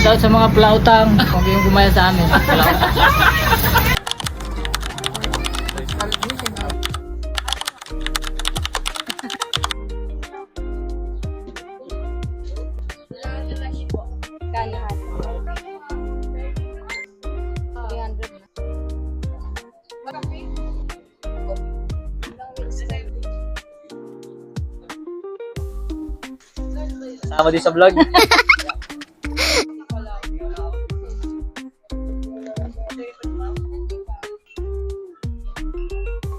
Shoutout sa mga plautang. Huwag yung gumaya sa amin. Sama din sa vlog.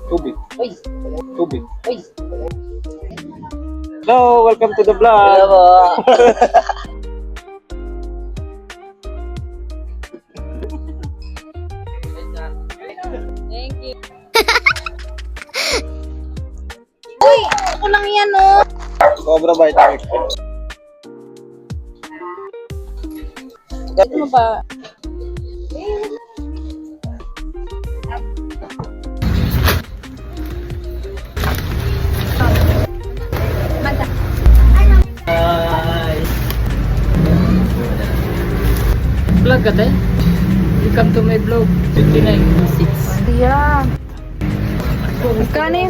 Tubig. Tubig. Hello, welcome to the vlog. Hello. Thank you. Uy, ako lang yan, oh. Cobra Bite. Ano ba? Hi. Vlog ka te? Welcome to my vlog. 59.6. Yeah. Kani?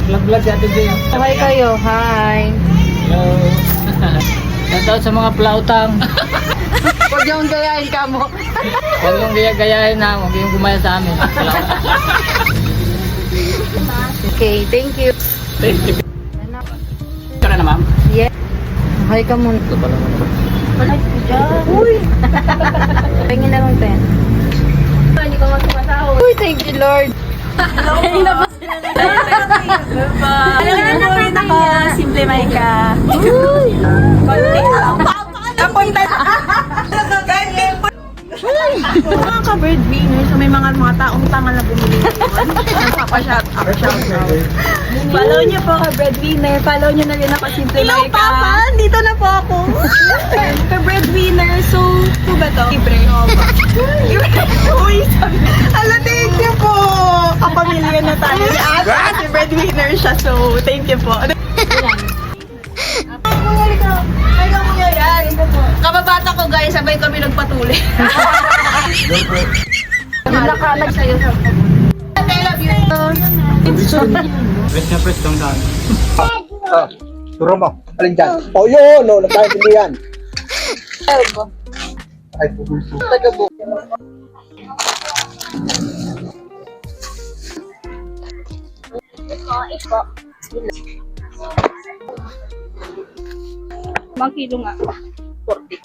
Vlog natin din. Hi kayo. Hi. Hello. Shoutout sa mga plautang. Huwag yung gayahin ka mo. Huwag yung gayahin na. Huwag yung gumaya sa amin. Okay, thank you. Thank you. Ito na ma'am. Yeah. Hi ka muna. Ito pala naman. Palay ko dyan. Uy! Pahingin na lang tayo. Hindi ko magpapasahod. Uy, thank you, Lord. Hello po. Alam mo po rin ako, Simple Maika. Uy! Konti lang. Kapunta na. Mga ka-bird winners, so may mga taong tanga na bumili ngayon. Nagpapa-shout out. Follow niyo po ka-bird winner. Follow niyo na rin ako, Simple Maika. Hello, Papa! Dito na po ako. Ka-bird winner, so, ito ba to? Libre. Uy, sabi. Hala, thank you po. Kapamilya na tayo ni Ate. Si bird winner siya, so, thank you po. Kababata ko guys, sabay kami nagpatuloy. Nakalag sa'yo sa I love you. Press na press lang daan. Turo mo. Alin dyan? Oh, yun. No, nagkaintindihan. Ay, pupuso. Mang kilo nga. 40.